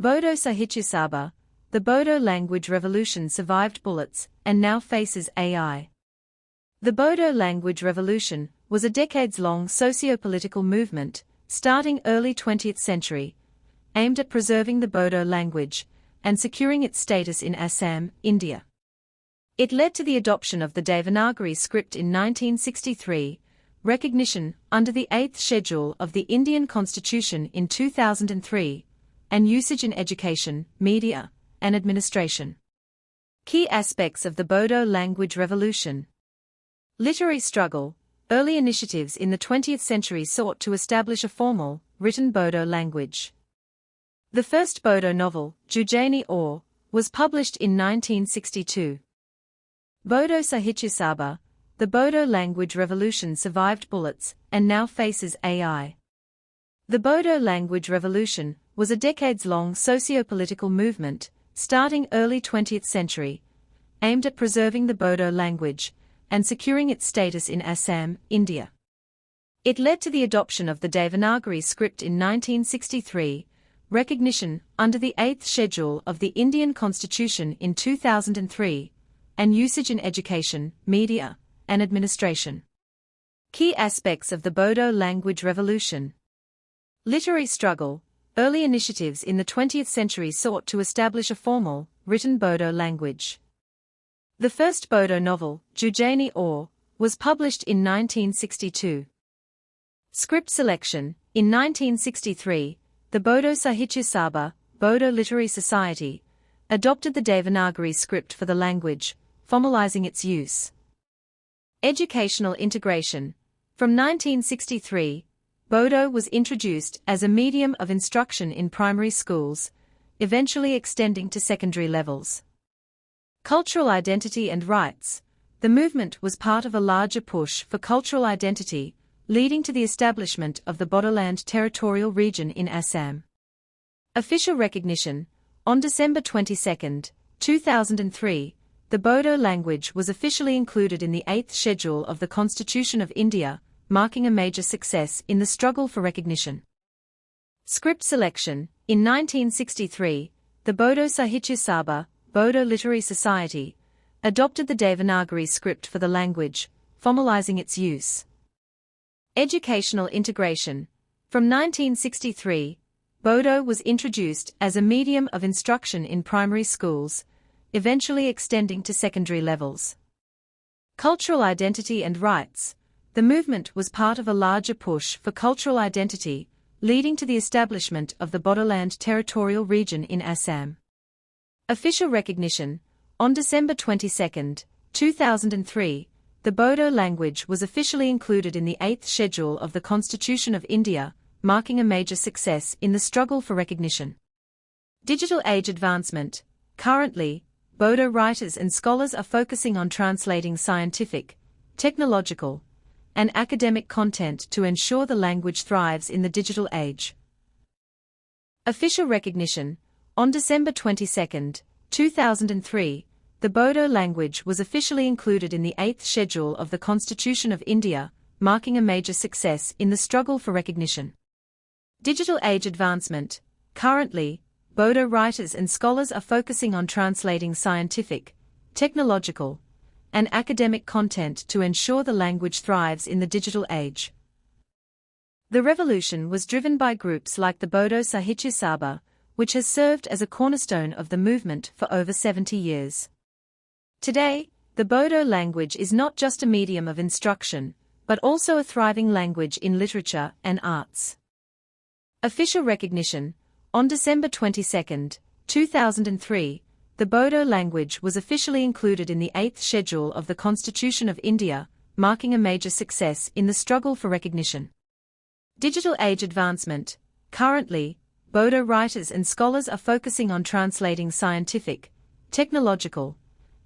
Bodo Sahitya Sabha, the Bodo language revolution survived bullets and now faces AI. The Bodo language revolution was a decades-long socio-political movement, starting early 20th century, aimed at preserving the Bodo language and securing its status in Assam, India. It led to the adoption of the Devanagari script in 1963, recognition under the 8th schedule of the Indian Constitution in 2003, and usage in education, media, and administration. Key aspects of the Bodo language revolution. Literary struggle. Early initiatives in the 20th century sought to establish a formal, written Bodo language. The first Bodo novel, Jujani Or, was published in 1962. Bodo Sahitya Sabha, the Bodo language revolution survived bullets and now faces AI. The Bodo language revolution was a decades-long socio-political movement, starting early 20th century, aimed at preserving the Bodo language and securing its status in Assam, India. It led to the adoption of the Devanagari script in 1963, recognition under the 8th schedule of the Indian Constitution in 2003, and usage in education, media, and administration. Key aspects of the Bodo language revolution. Literary struggle. Early initiatives in the 20th century sought to establish a formal, written Bodo language. The first Bodo novel, Jujani Or, was published in 1962. Script selection. In 1963, the Bodo Sahitya Sabha, Bodo Literary Society, adopted the Devanagari script for the language, formalizing its use. Educational integration. From 1963, Bodo was introduced as a medium of instruction in primary schools, eventually extending to secondary levels. Cultural identity and rights. The movement was part of a larger push for cultural identity, leading to the establishment of the Bodoland territorial region in Assam. Official recognition. On December 22, 2003, the Bodo language was officially included in the 8th schedule of the Constitution of India, marking a major success in the struggle for recognition. Script selection. In 1963, the Bodo Sahitya Sabha, Bodo Literary Society, adopted the Devanagari script for the language, formalizing its use. Educational integration. From 1963, Bodo was introduced as a medium of instruction in primary schools, eventually extending to secondary levels. Cultural identity and rights. The movement was part of a larger push for cultural identity, leading to the establishment of the Bodoland territorial region in Assam. Official recognition. On December 22, 2003, the Bodo language was officially included in the 8th schedule of the Constitution of India, marking a major success in the struggle for recognition. Digital age advancement. Currently, Bodo writers and scholars are focusing on translating scientific, technological, and academic content to ensure the language thrives in the digital age. Official recognition. On December 22, 2003, the Bodo language was officially included in the 8th schedule of the Constitution of India, marking a major success in the struggle for recognition. Digital age advancement. Currently, Bodo writers and scholars are focusing on translating scientific, technological, and academic content to ensure the language thrives in the digital age. The revolution was driven by groups like the Bodo Sahitya Sabha, which has served as a cornerstone of the movement for over 70 years. Today, the Bodo language is not just a medium of instruction, but also a thriving language in literature and arts. Official recognition. On December 22, 2003, the Bodo language was officially included in the 8th schedule of the Constitution of India, marking a major success in the struggle for recognition. Digital age advancement. Currently, Bodo writers and scholars are focusing on translating scientific, technological,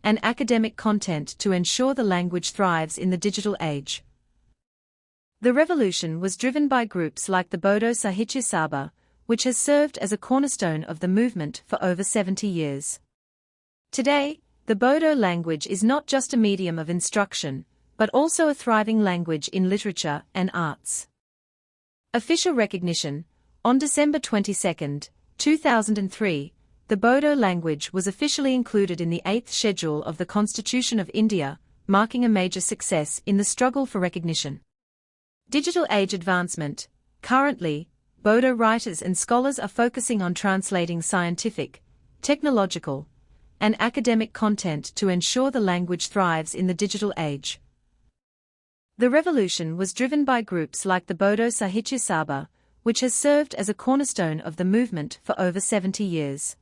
and academic content to ensure the language thrives in the digital age. The revolution was driven by groups like the Bodo Sahitya Sabha, which has served as a cornerstone of the movement for over 70 years. Today, the Bodo language is not just a medium of instruction, but also a thriving language in literature and arts. Official recognition. On December 22, 2003, the Bodo language was officially included in the 8th schedule of the Constitution of India, marking a major success in the struggle for recognition. Digital age advancement. Currently, Bodo writers and scholars are focusing on translating scientific, technological, and academic content to ensure the language thrives in the digital age. The revolution was driven by groups like the Bodo Sahitya Sabha, which has served as a cornerstone of the movement for over 70 years.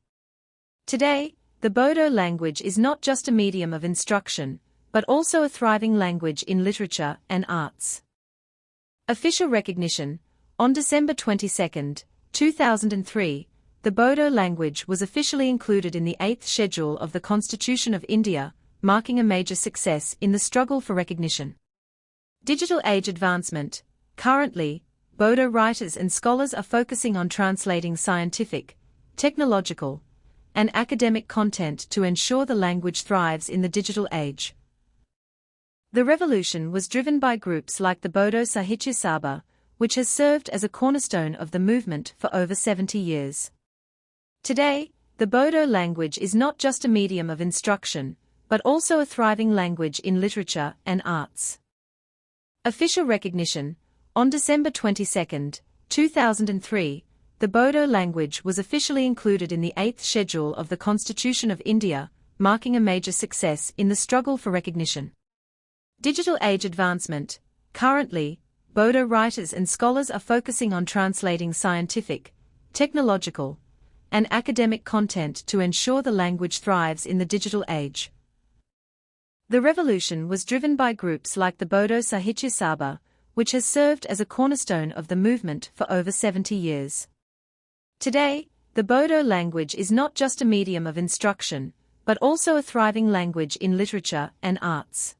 Today, the Bodo language is not just a medium of instruction, but also a thriving language in literature and arts. Official recognition. On December 22, 2003, the Bodo language was officially included in the 8th schedule of the Constitution of India, marking a major success in the struggle for recognition. Digital age advancement. Currently, Bodo writers and scholars are focusing on translating scientific, technological, and academic content to ensure the language thrives in the digital age. The revolution was driven by groups like the Bodo Sahitya Sabha, which has served as a cornerstone of the movement for over 70 years. Today, the Bodo language is not just a medium of instruction, but also a thriving language in literature and arts. Official recognition. On December 22, 2003, the Bodo language was officially included in the 8th schedule of the Constitution of India, marking a major success in the struggle for recognition. Digital age advancement. Currently, Bodo writers and scholars are focusing on translating scientific, technological, and academic content to ensure the language thrives in the digital age. The revolution was driven by groups like the Bodo Sahitya Sabha, which has served as a cornerstone of the movement for over 70 years. Today, the Bodo language is not just a medium of instruction, but also a thriving language in literature and arts.